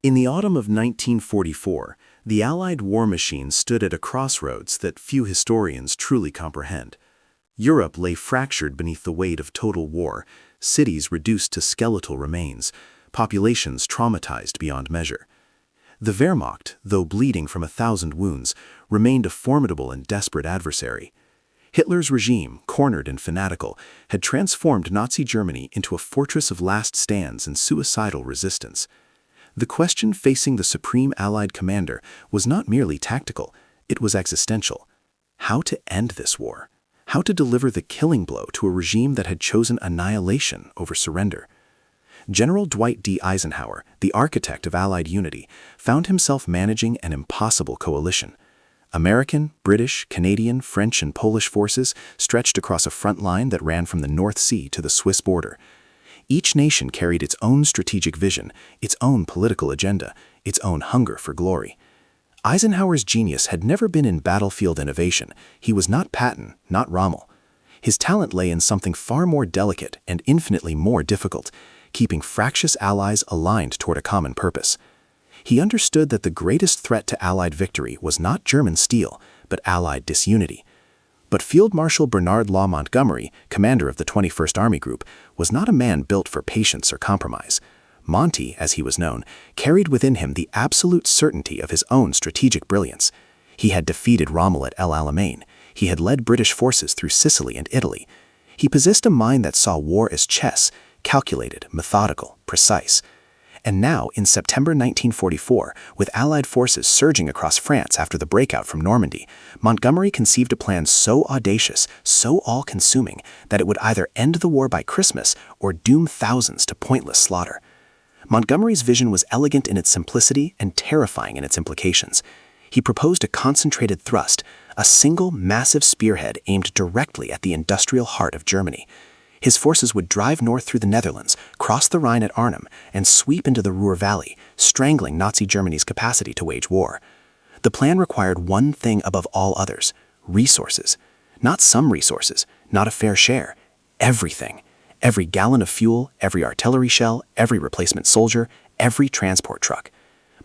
In the autumn of 1944, the Allied war machine stood at a crossroads that few historians truly comprehend. Europe lay fractured beneath the weight of total war, cities reduced to skeletal remains, populations traumatized beyond measure. The Wehrmacht, though bleeding from 1,000 wounds, remained a formidable and desperate adversary. Hitler's regime, cornered and fanatical, had transformed Nazi Germany into a fortress of last stands and suicidal resistance. The question facing the supreme Allied commander was not merely tactical, it was existential. How to end this war? How to deliver the killing blow to a regime that had chosen annihilation over surrender? General Dwight D. Eisenhower, the architect of Allied unity, found himself managing an impossible coalition. American, British, Canadian, French, and Polish forces stretched across a front line that ran from the North Sea to the Swiss border. Each nation carried its own strategic vision, its own political agenda, its own hunger for glory. Eisenhower's genius had never been in battlefield innovation. He was not Patton, not Rommel. His talent lay in something far more delicate and infinitely more difficult, keeping fractious allies aligned toward a common purpose. He understood that the greatest threat to Allied victory was not German steel, but Allied disunity. But Field Marshal Bernard Law Montgomery, commander of the 21st Army Group, was not a man built for patience or compromise. Monty, as he was known, carried within him the absolute certainty of his own strategic brilliance. He had defeated Rommel at El Alamein. He had led British forces through Sicily and Italy. He possessed a mind that saw war as chess, calculated, methodical, precise. And now, in September 1944, with Allied forces surging across France after the breakout from Normandy, Montgomery conceived a plan so audacious, so all-consuming, that it would either end the war by Christmas or doom thousands to pointless slaughter. Montgomery's vision was elegant in its simplicity and terrifying in its implications. He proposed a concentrated thrust, a single massive spearhead aimed directly at the industrial heart of Germany. His forces would drive north through the Netherlands, cross the Rhine at Arnhem, and sweep into the Ruhr Valley, strangling Nazi Germany's capacity to wage war. The plan required one thing above all others: resources. Not some resources, not a fair share. Everything. Every gallon of fuel, every artillery shell, every replacement soldier, every transport truck.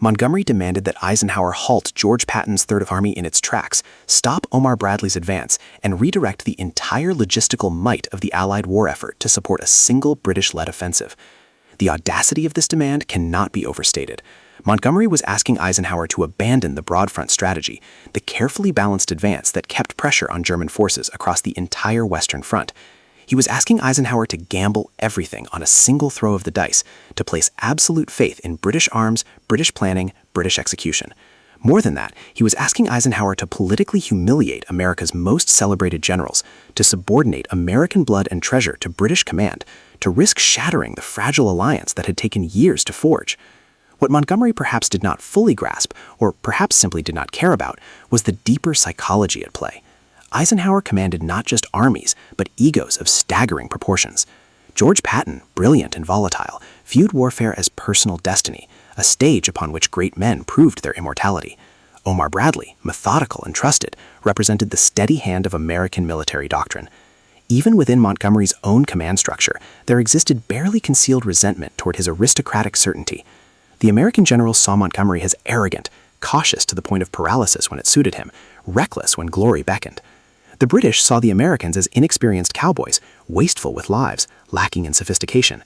Montgomery demanded that Eisenhower halt George Patton's Third Army in its tracks, stop Omar Bradley's advance, and redirect the entire logistical might of the Allied war effort to support a single British-led offensive. The audacity of this demand cannot be overstated. Montgomery was asking Eisenhower to abandon the broad front strategy, the carefully balanced advance that kept pressure on German forces across the entire Western Front. He was asking Eisenhower to gamble everything on a single throw of the dice, to place absolute faith in British arms, British planning, British execution. More than that, he was asking Eisenhower to politically humiliate America's most celebrated generals, to subordinate American blood and treasure to British command, to risk shattering the fragile alliance that had taken years to forge. What Montgomery perhaps did not fully grasp, or perhaps simply did not care about, was the deeper psychology at play. Eisenhower commanded not just armies, but egos of staggering proportions. George Patton, brilliant and volatile, viewed warfare as personal destiny, a stage upon which great men proved their immortality. Omar Bradley, methodical and trusted, represented the steady hand of American military doctrine. Even within Montgomery's own command structure, there existed barely concealed resentment toward his aristocratic certainty. The American generals saw Montgomery as arrogant, cautious to the point of paralysis when it suited him, reckless when glory beckoned. The British saw the Americans as inexperienced cowboys, wasteful with lives, lacking in sophistication.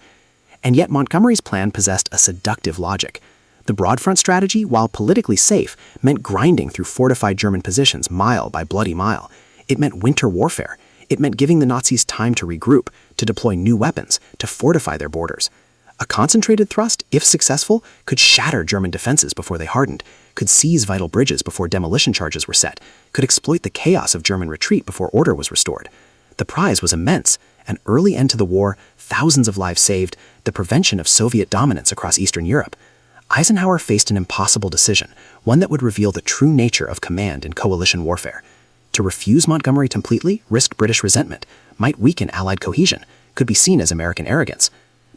And yet Montgomery's plan possessed a seductive logic. The broad front strategy, while politically safe, meant grinding through fortified German positions mile by bloody mile. It meant winter warfare. It meant giving the Nazis time to regroup, to deploy new weapons, to fortify their borders. A concentrated thrust, if successful, could shatter German defenses before they hardened, could seize vital bridges before demolition charges were set, could exploit the chaos of German retreat before order was restored. The prize was immense: an early end to the war, thousands of lives saved, the prevention of Soviet dominance across Eastern Europe. Eisenhower faced an impossible decision, one that would reveal the true nature of command in coalition warfare. To refuse Montgomery completely risked British resentment, might weaken Allied cohesion, could be seen as American arrogance.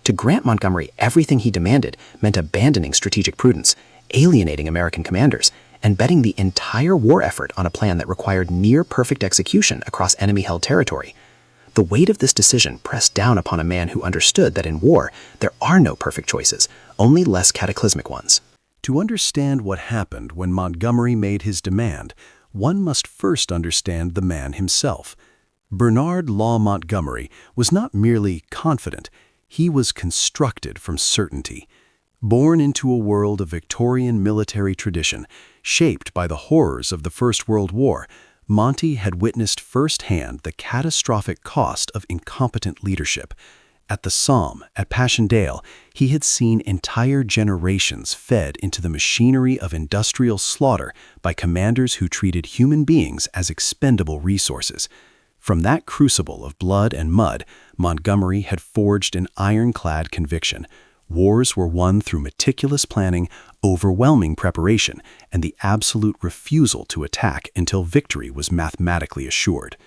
To grant Montgomery everything he demanded meant abandoning strategic prudence, alienating American commanders, and betting the entire war effort on a plan that required near-perfect execution across enemy-held territory. The weight of this decision pressed down upon a man who understood that in war, there are no perfect choices, only less cataclysmic ones. To understand what happened when Montgomery made his demand, one must first understand the man himself. Bernard Law Montgomery was not merely confident, he was constructed from certainty. Born into a world of Victorian military tradition, shaped by the horrors of the First World War, Monty had witnessed firsthand the catastrophic cost of incompetent leadership. At the Somme, at Passchendaele, he had seen entire generations fed into the machinery of industrial slaughter by commanders who treated human beings as expendable resources. From that crucible of blood and mud, Montgomery had forged an ironclad conviction. Wars were won through meticulous planning, overwhelming preparation, and the absolute refusal to attack until victory was mathematically assured.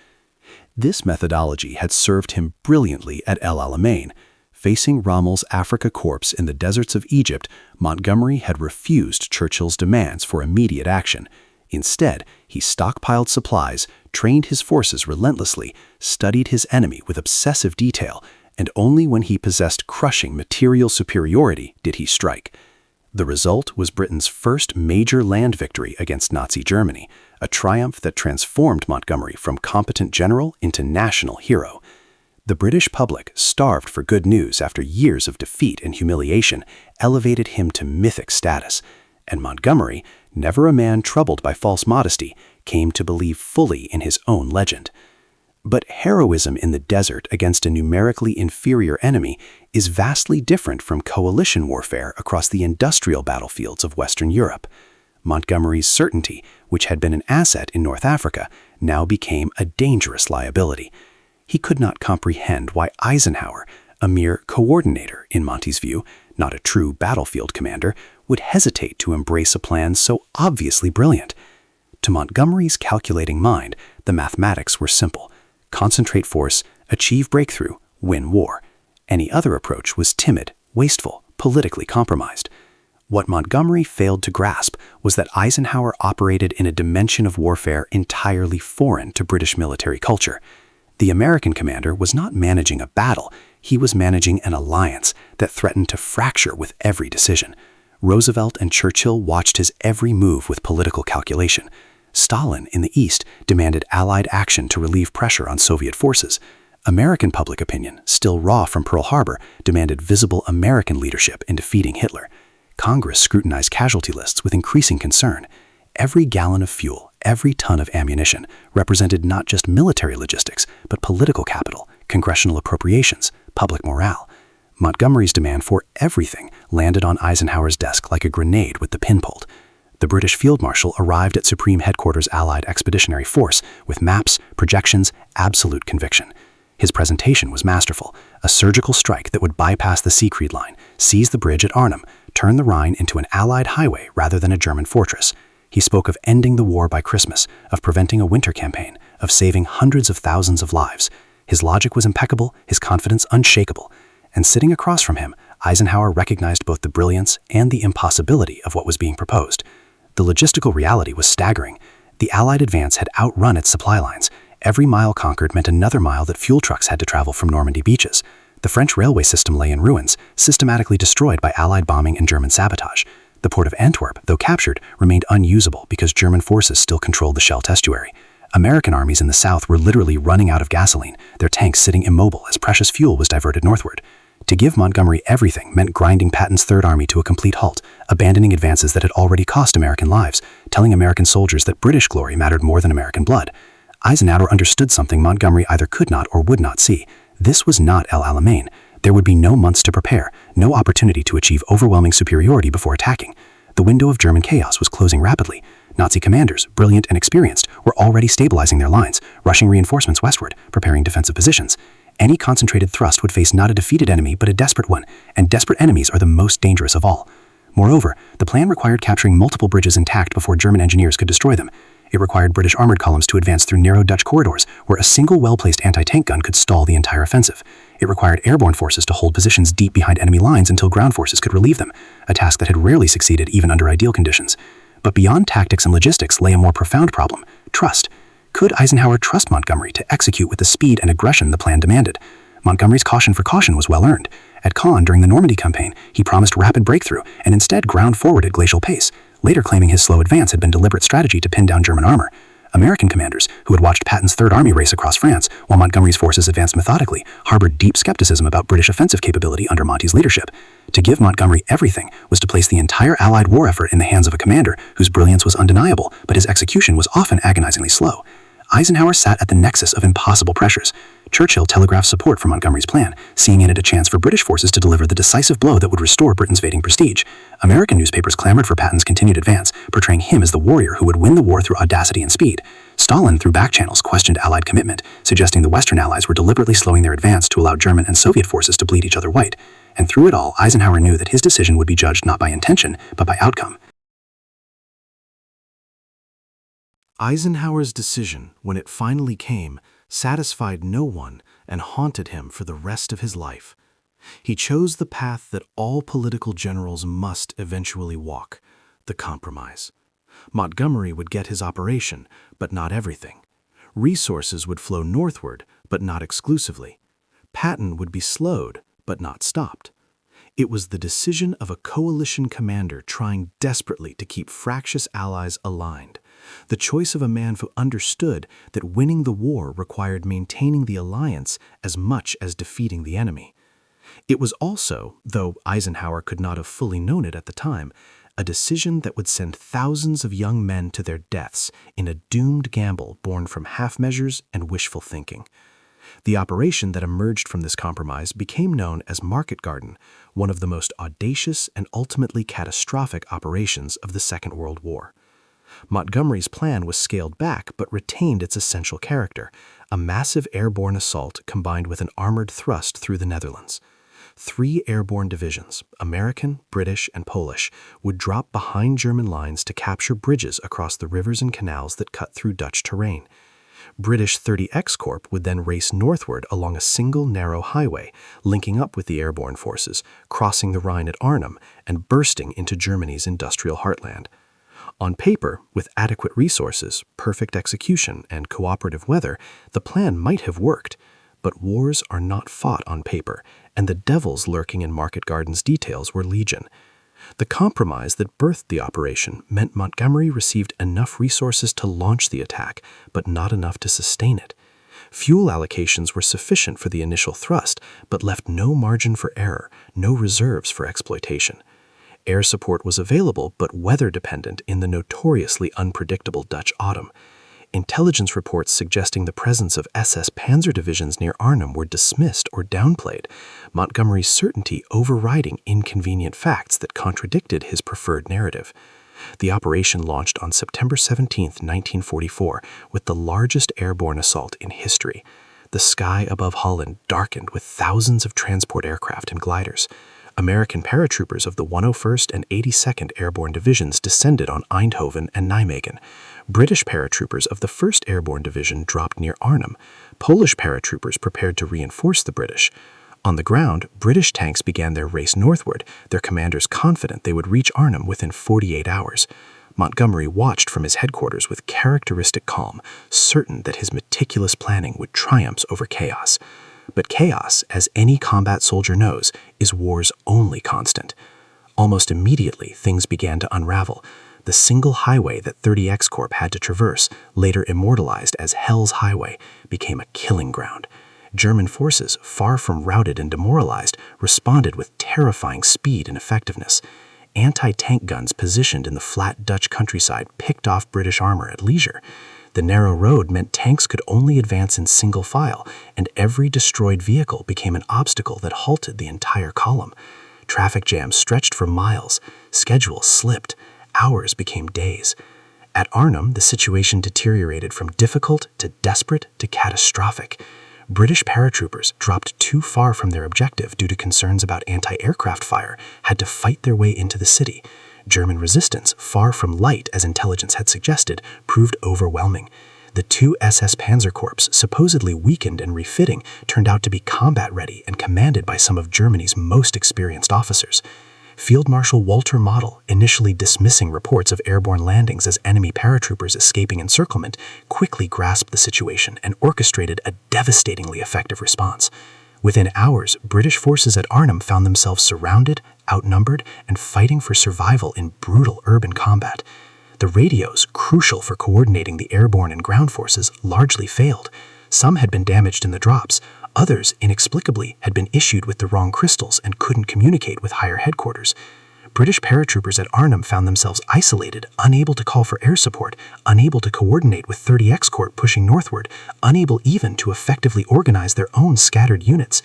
This methodology had served him brilliantly at El Alamein. Facing Rommel's Afrika Korps in the deserts of Egypt, Montgomery had refused Churchill's demands for immediate action. Instead, he stockpiled supplies, trained his forces relentlessly, studied his enemy with obsessive detail, and only when he possessed crushing material superiority did he strike. The result was Britain's first major land victory against Nazi Germany, a triumph that transformed Montgomery from competent general into national hero. The British public, starved for good news after years of defeat and humiliation, elevated him to mythic status. And Montgomery, never a man troubled by false modesty, came to believe fully in his own legend. But heroism in the desert against a numerically inferior enemy is vastly different from coalition warfare across the industrial battlefields of Western Europe. Montgomery's certainty, which had been an asset in North Africa, now became a dangerous liability. He could not comprehend why Eisenhower, a mere coordinator in Monty's view, not a true battlefield commander, would hesitate to embrace a plan so obviously brilliant. To Montgomery's calculating mind, the mathematics were simple. Concentrate force, achieve breakthrough, win war. Any other approach was timid, wasteful, politically compromised. What Montgomery failed to grasp was that Eisenhower operated in a dimension of warfare entirely foreign to British military culture. The American commander was not managing a battle, he was managing an alliance that threatened to fracture with every decision. Roosevelt and Churchill watched his every move with political calculation. Stalin, in the East, demanded Allied action to relieve pressure on Soviet forces. American public opinion, still raw from Pearl Harbor, demanded visible American leadership in defeating Hitler. Congress scrutinized casualty lists with increasing concern. Every gallon of fuel, every ton of ammunition, represented not just military logistics, but political capital, congressional appropriations, public morale. Montgomery's demand for everything landed on Eisenhower's desk like a grenade with the pin pulled. The British Field Marshal arrived at Supreme Headquarters Allied Expeditionary Force with maps, projections, absolute conviction. His presentation was masterful, a surgical strike that would bypass the Siegfried Line, seize the bridge at Arnhem, turn the Rhine into an Allied highway rather than a German fortress. He spoke of ending the war by Christmas, of preventing a winter campaign, of saving hundreds of thousands of lives. His logic was impeccable, his confidence unshakable. And sitting across from him, Eisenhower recognized both the brilliance and the impossibility of what was being proposed. The logistical reality was staggering. The Allied advance had outrun its supply lines. Every mile conquered meant another mile that fuel trucks had to travel from Normandy beaches. The French railway system lay in ruins, systematically destroyed by Allied bombing and German sabotage. The port of Antwerp, though captured, remained unusable because German forces still controlled the Scheldt estuary. American armies in the south were literally running out of gasoline, their tanks sitting immobile as precious fuel was diverted northward. To give Montgomery everything meant grinding Patton's Third Army to a complete halt, abandoning advances that had already cost American lives, telling American soldiers that British glory mattered more than American blood. Eisenhower understood something Montgomery either could not or would not see. This was not El Alamein. There would be no months to prepare, no opportunity to achieve overwhelming superiority before attacking. The window of German chaos was closing rapidly. Nazi commanders, brilliant and experienced, were already stabilizing their lines, rushing reinforcements westward, preparing defensive positions. Any concentrated thrust would face not a defeated enemy but a desperate one, and desperate enemies are the most dangerous of all. Moreover, the plan required capturing multiple bridges intact before German engineers could destroy them. It required British armored columns to advance through narrow Dutch corridors where a single well-placed anti-tank gun could stall the entire offensive. It required airborne forces to hold positions deep behind enemy lines until ground forces could relieve them, a task that had rarely succeeded even under ideal conditions. But beyond tactics and logistics lay a more profound problem: trust. Could Eisenhower trust Montgomery to execute with the speed and aggression the plan demanded? Montgomery's caution for caution was well earned. At Caen during the Normandy campaign, he promised rapid breakthrough and instead ground forward at glacial pace, later claiming his slow advance had been deliberate strategy to pin down German armor. American commanders, who had watched Patton's Third Army race across France while Montgomery's forces advanced methodically, harbored deep skepticism about British offensive capability under Monty's leadership. To give Montgomery everything was to place the entire Allied war effort in the hands of a commander whose brilliance was undeniable, but his execution was often agonizingly slow. Eisenhower sat at the nexus of impossible pressures. Churchill telegraphed support for Montgomery's plan, seeing in it a chance for British forces to deliver the decisive blow that would restore Britain's fading prestige. American newspapers clamored for Patton's continued advance, portraying him as the warrior who would win the war through audacity and speed. Stalin, through back channels, questioned Allied commitment, suggesting the Western Allies were deliberately slowing their advance to allow German and Soviet forces to bleed each other white. And through it all, Eisenhower knew that his decision would be judged not by intention, but by outcome. Eisenhower's decision, when it finally came, satisfied no one and haunted him for the rest of his life. He chose the path that all political generals must eventually walk, the compromise. Montgomery would get his operation, but not everything. Resources would flow northward, but not exclusively. Patton would be slowed, but not stopped. It was the decision of a coalition commander trying desperately to keep fractious allies aligned. The choice of a man who understood that winning the war required maintaining the alliance as much as defeating the enemy. It was also, though Eisenhower could not have fully known it at the time, a decision that would send thousands of young men to their deaths in a doomed gamble born from half measures and wishful thinking. The operation that emerged from this compromise became known as Market Garden, one of the most audacious and ultimately catastrophic operations of the Second World War. Montgomery's plan was scaled back but retained its essential character, a massive airborne assault combined with an armored thrust through the Netherlands. 3 airborne divisions, American, British, and Polish, would drop behind German lines to capture bridges across the rivers and canals that cut through Dutch terrain. British 30X Corps would then race northward along a single narrow highway, linking up with the airborne forces, crossing the Rhine at Arnhem, and bursting into Germany's industrial heartland. On paper, with adequate resources, perfect execution, and cooperative weather, the plan might have worked. But wars are not fought on paper, and the devils lurking in Market Garden's details were legion. The compromise that birthed the operation meant Montgomery received enough resources to launch the attack, but not enough to sustain it. Fuel allocations were sufficient for the initial thrust, but left no margin for error, no reserves for exploitation. Air support was available but weather-dependent in the notoriously unpredictable Dutch autumn. Intelligence reports suggesting the presence of SS Panzer divisions near Arnhem were dismissed or downplayed, Montgomery's certainty overriding inconvenient facts that contradicted his preferred narrative. The operation launched on September 17, 1944, with the largest airborne assault in history. The sky above Holland darkened with thousands of transport aircraft and gliders. American paratroopers of the 101st and 82nd Airborne Divisions descended on Eindhoven and Nijmegen. British paratroopers of the 1st Airborne Division dropped near Arnhem. Polish paratroopers prepared to reinforce the British. On the ground, British tanks began their race northward, their commanders confident they would reach Arnhem within 48 hours. Montgomery watched from his headquarters with characteristic calm, certain that his meticulous planning would triumph over chaos. But chaos, as any combat soldier knows, is war's only constant. Almost immediately, things began to unravel. The single highway that 30X Corp had to traverse, later immortalized as Hell's Highway, became a killing ground. German forces, far from routed and demoralized, responded with terrifying speed and effectiveness. Anti-tank guns positioned in the flat Dutch countryside picked off British armor at leisure. The narrow road meant tanks could only advance in single file, and every destroyed vehicle became an obstacle that halted the entire column. Traffic jams stretched for miles, schedules slipped, hours became days. At Arnhem, the situation deteriorated from difficult to desperate to catastrophic. British paratroopers, dropped too far from their objective due to concerns about anti-aircraft fire, had to fight their way into the city. German resistance, far from light as intelligence had suggested, proved overwhelming. The 2 SS Panzer Corps, supposedly weakened and refitting, turned out to be combat-ready and commanded by some of Germany's most experienced officers. Field Marshal Walter Model, initially dismissing reports of airborne landings as enemy paratroopers escaping encirclement, quickly grasped the situation and orchestrated a devastatingly effective response. Within hours, British forces at Arnhem found themselves surrounded, outnumbered, and fighting for survival in brutal urban combat. The radios, crucial for coordinating the airborne and ground forces, largely failed. Some had been damaged in the drops. Others, inexplicably, had been issued with the wrong crystals and couldn't communicate with higher headquarters. British paratroopers at Arnhem found themselves isolated, unable to call for air support, unable to coordinate with 30X Corps pushing northward, unable even to effectively organize their own scattered units.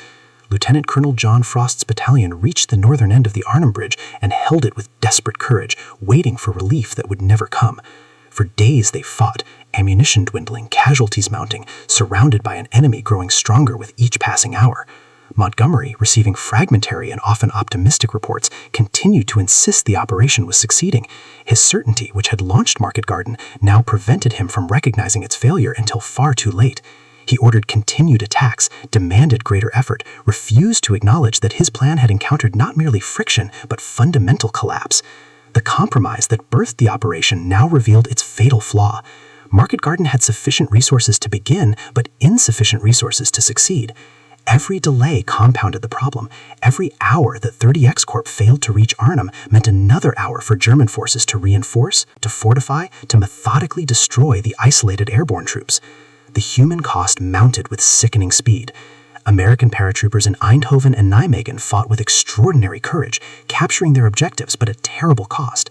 Lieutenant Colonel John Frost's battalion reached the northern end of the Arnhem Bridge and held it with desperate courage, waiting for relief that would never come. For days they fought, ammunition dwindling, casualties mounting, surrounded by an enemy growing stronger with each passing hour. Montgomery, receiving fragmentary and often optimistic reports, continued to insist the operation was succeeding. His certainty, which had launched Market Garden, now prevented him from recognizing its failure until far too late. He ordered continued attacks, demanded greater effort, refused to acknowledge that his plan had encountered not merely friction, but fundamental collapse. The compromise that birthed the operation now revealed its fatal flaw. Market Garden had sufficient resources to begin, but insufficient resources to succeed. Every delay compounded the problem. Every hour that 30X Corps failed to reach Arnhem meant another hour for German forces to reinforce, to fortify, to methodically destroy the isolated airborne troops. The human cost mounted with sickening speed. American paratroopers in Eindhoven and Nijmegen fought with extraordinary courage, capturing their objectives but at terrible cost.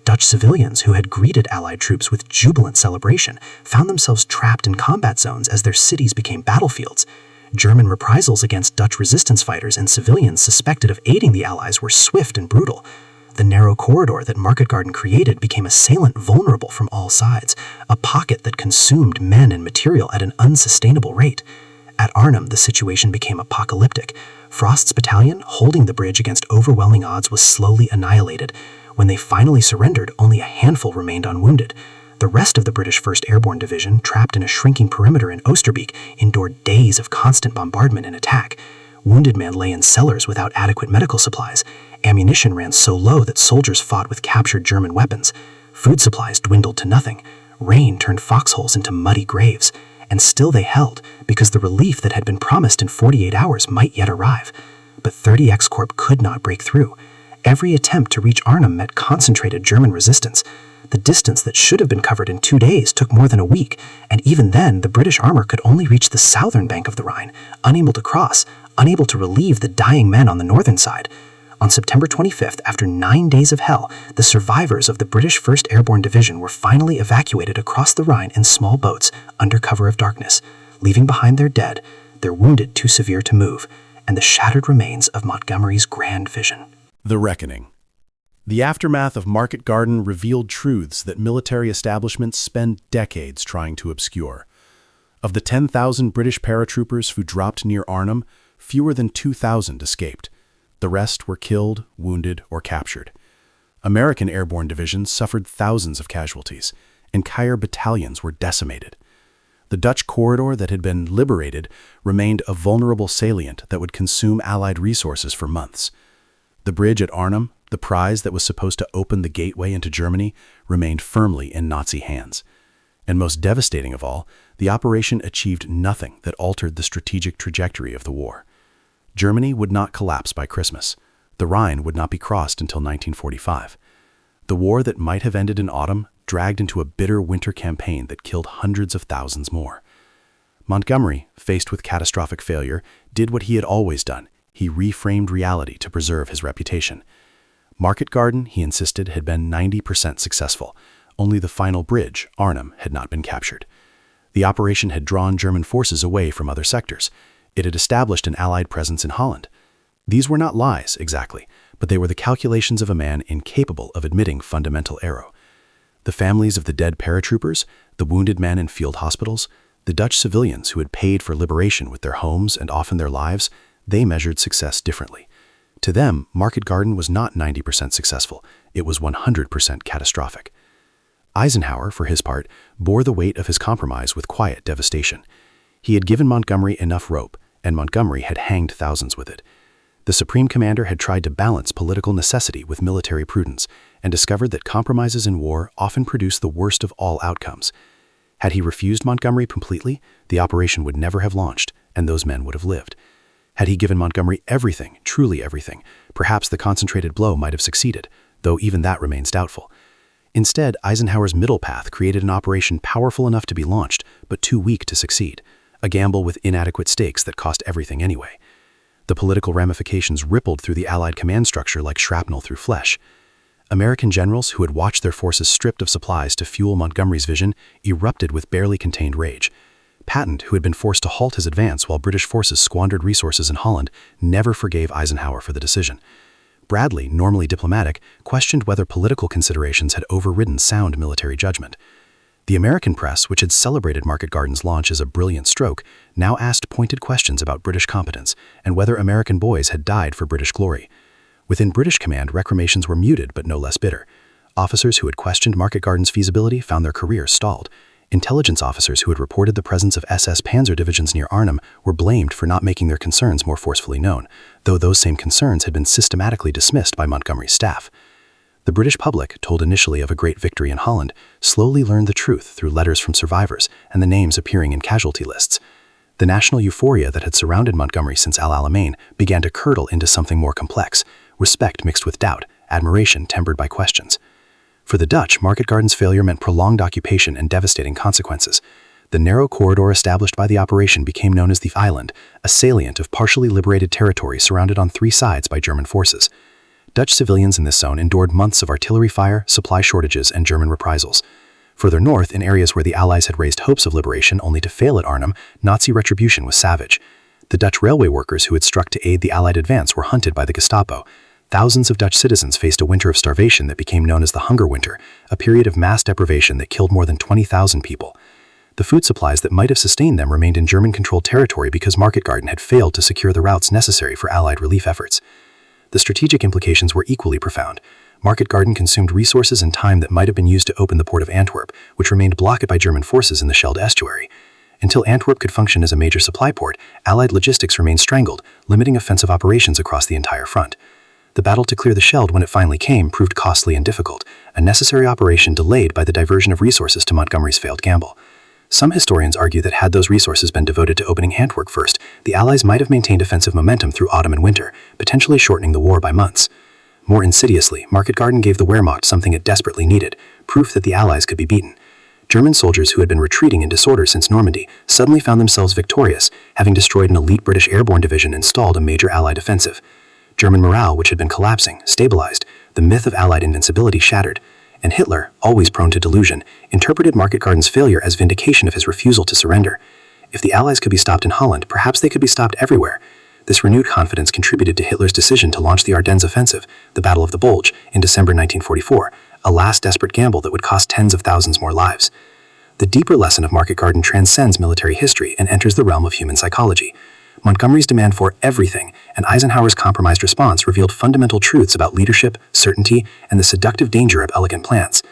Dutch civilians who had greeted Allied troops with jubilant celebration found themselves trapped in combat zones as their cities became battlefields. German reprisals against Dutch resistance fighters and civilians suspected of aiding the Allies were swift and brutal. The narrow corridor that Market Garden created became a salient vulnerable from all sides, a pocket that consumed men and material at an unsustainable rate. At Arnhem, the situation became apocalyptic. Frost's battalion, holding the bridge against overwhelming odds, was slowly annihilated. When they finally surrendered, only a handful remained unwounded. The rest of the British 1st Airborne Division, trapped in a shrinking perimeter in Oosterbeek, endured days of constant bombardment and attack. Wounded men lay in cellars without adequate medical supplies. Ammunition ran so low that soldiers fought with captured German weapons. Food supplies dwindled to nothing. Rain turned foxholes into muddy graves. And still they held, because the relief that had been promised in 48 hours might yet arrive. But 30X Corps could not break through. Every attempt to reach Arnhem met concentrated German resistance. The distance that should have been covered in 2 days took more than a week, and even then the British armor could only reach the southern bank of the Rhine, unable to cross, unable to relieve the dying men on the northern side. On September 25th, after 9 days of hell, the survivors of the British 1st Airborne Division were finally evacuated across the Rhine in small boats under cover of darkness, leaving behind their dead, their wounded too severe to move, and the shattered remains of Montgomery's grand vision. The Reckoning. The aftermath of Market Garden revealed truths that military establishments spend decades trying to obscure. Of the 10,000 British paratroopers who dropped near Arnhem, fewer than 2,000 escaped. The rest were killed, wounded, or captured. American airborne divisions suffered thousands of casualties. Entire battalions were decimated. The Dutch corridor that had been liberated remained a vulnerable salient that would consume Allied resources for months. The bridge at Arnhem, the prize that was supposed to open the gateway into Germany, remained firmly in Nazi hands. And most devastating of all, the operation achieved nothing that altered the strategic trajectory of the war. Germany would not collapse by Christmas. The Rhine would not be crossed until 1945. The war that might have ended in autumn dragged into a bitter winter campaign that killed hundreds of thousands more. Montgomery, faced with catastrophic failure, did what he had always done. He reframed reality to preserve his reputation. Market Garden, he insisted, had been 90% successful. Only the final bridge, Arnhem, had not been captured. The operation had drawn German forces away from other sectors. It had established an Allied presence in Holland. These were not lies, exactly, but they were the calculations of a man incapable of admitting fundamental error. The families of the dead paratroopers, the wounded men in field hospitals, the Dutch civilians who had paid for liberation with their homes and often their lives, they measured success differently. To them, Market Garden was not 90% successful. It was 100% catastrophic. Eisenhower, for his part, bore the weight of his compromise with quiet devastation. He had given Montgomery enough rope, and Montgomery had hanged thousands with it. The Supreme Commander had tried to balance political necessity with military prudence and discovered that compromises in war often produce the worst of all outcomes. Had he refused Montgomery completely, the operation would never have launched, and those men would have lived. Had he given Montgomery everything, truly everything, perhaps the concentrated blow might have succeeded, though even that remains doubtful. Instead, Eisenhower's middle path created an operation powerful enough to be launched, but too weak to succeed, a gamble with inadequate stakes that cost everything anyway. The political ramifications rippled through the Allied command structure like shrapnel through flesh. American generals who had watched their forces stripped of supplies to fuel Montgomery's vision erupted with barely contained rage. Patton, who had been forced to halt his advance while British forces squandered resources in Holland, never forgave Eisenhower for the decision. Bradley, normally diplomatic, questioned whether political considerations had overridden sound military judgment. The American press, which had celebrated Market Garden's launch as a brilliant stroke, now asked pointed questions about British competence and whether American boys had died for British glory. Within British command, recriminations were muted but no less bitter. Officers who had questioned Market Garden's feasibility found their careers stalled. Intelligence officers who had reported the presence of SS Panzer divisions near Arnhem were blamed for not making their concerns more forcefully known, though those same concerns had been systematically dismissed by Montgomery's staff. The British public, told initially of a great victory in Holland, slowly learned the truth through letters from survivors and the names appearing in casualty lists. The national euphoria that had surrounded Montgomery since El Alamein began to curdle into something more complex, respect mixed with doubt, admiration tempered by questions. For the Dutch, Market Garden's failure meant prolonged occupation and devastating consequences. The narrow corridor established by the operation became known as the Island, a salient of partially liberated territory surrounded on three sides by German forces. Dutch civilians in this zone endured months of artillery fire, supply shortages, and German reprisals. Further north, in areas where the Allies had raised hopes of liberation only to fail at Arnhem, Nazi retribution was savage. The Dutch railway workers who had struck to aid the Allied advance were hunted by the Gestapo. Thousands of Dutch citizens faced a winter of starvation that became known as the Hunger Winter, a period of mass deprivation that killed more than 20,000 people. The food supplies that might have sustained them remained in German-controlled territory because Market Garden had failed to secure the routes necessary for Allied relief efforts. The strategic implications were equally profound. Market Garden consumed resources and time that might have been used to open the port of Antwerp, which remained blocked by German forces in the Scheldt estuary. Until Antwerp could function as a major supply port, Allied logistics remained strangled, limiting offensive operations across the entire front. The battle to clear the Scheldt when it finally came proved costly and difficult, a necessary operation delayed by the diversion of resources to Montgomery's failed gamble. Some historians argue that had those resources been devoted to opening Antwerp first, the Allies might have maintained offensive momentum through autumn and winter, potentially shortening the war by months. More insidiously, Market Garden gave the Wehrmacht something it desperately needed, proof that the Allies could be beaten. German soldiers who had been retreating in disorder since Normandy suddenly found themselves victorious, having destroyed an elite British airborne division and stalled a major Allied offensive. German morale, which had been collapsing, stabilized, the myth of Allied invincibility shattered, and Hitler, always prone to delusion, interpreted Market Garden's failure as vindication of his refusal to surrender. If the Allies could be stopped in Holland, perhaps they could be stopped everywhere. This renewed confidence contributed to Hitler's decision to launch the Ardennes Offensive, the Battle of the Bulge, in December 1944, a last desperate gamble that would cost tens of thousands more lives. The deeper lesson of Market Garden transcends military history and enters the realm of human psychology. Montgomery's demand for everything and Eisenhower's compromised response revealed fundamental truths about leadership, certainty, and the seductive danger of elegant plans.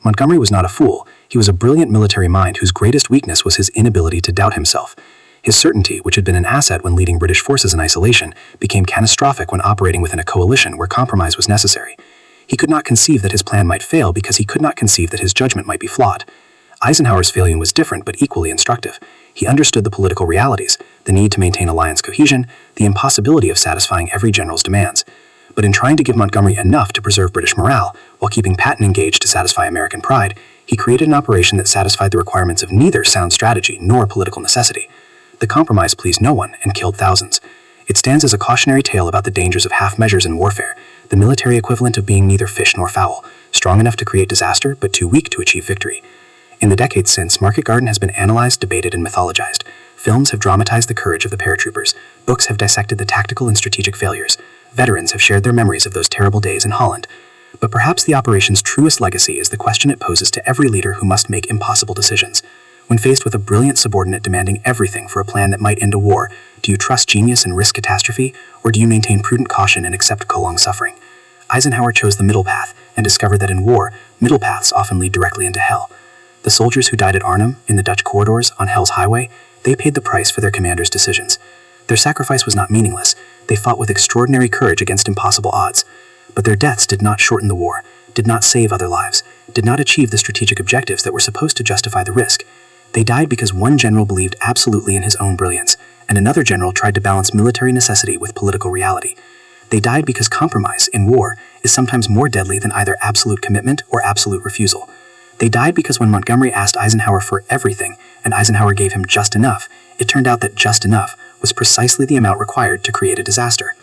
Montgomery was not a fool. He was a brilliant military mind whose greatest weakness was his inability to doubt himself. His certainty, which had been an asset when leading British forces in isolation, became catastrophic when operating within a coalition where compromise was necessary. He could not conceive that his plan might fail because he could not conceive that his judgment might be flawed. Eisenhower's failure was different but equally instructive. He understood the political realities, the need to maintain alliance cohesion, the impossibility of satisfying every general's demands. But in trying to give Montgomery enough to preserve British morale, while keeping Patton engaged to satisfy American pride, he created an operation that satisfied the requirements of neither sound strategy nor political necessity. The compromise pleased no one and killed thousands. It stands as a cautionary tale about the dangers of half measures in warfare, the military equivalent of being neither fish nor fowl, strong enough to create disaster but too weak to achieve victory. In the decades since, Market Garden has been analyzed, debated, and mythologized. Films have dramatized the courage of the paratroopers. Books have dissected the tactical and strategic failures. Veterans have shared their memories of those terrible days in Holland. But perhaps the operation's truest legacy is the question it poses to every leader who must make impossible decisions. When faced with a brilliant subordinate demanding everything for a plan that might end a war, do you trust genius and risk catastrophe, or do you maintain prudent caution and accept prolonged suffering? Eisenhower chose the middle path and discovered that in war, middle paths often lead directly into hell. The soldiers who died at Arnhem, in the Dutch corridors, on Hell's Highway, they paid the price for their commander's decisions. Their sacrifice was not meaningless. They fought with extraordinary courage against impossible odds. But their deaths did not shorten the war, did not save other lives, did not achieve the strategic objectives that were supposed to justify the risk. They died because one general believed absolutely in his own brilliance, and another general tried to balance military necessity with political reality. They died because compromise, in war, is sometimes more deadly than either absolute commitment or absolute refusal. They died because when Montgomery asked Eisenhower for everything, and Eisenhower gave him just enough, it turned out that just enough was precisely the amount required to create a disaster.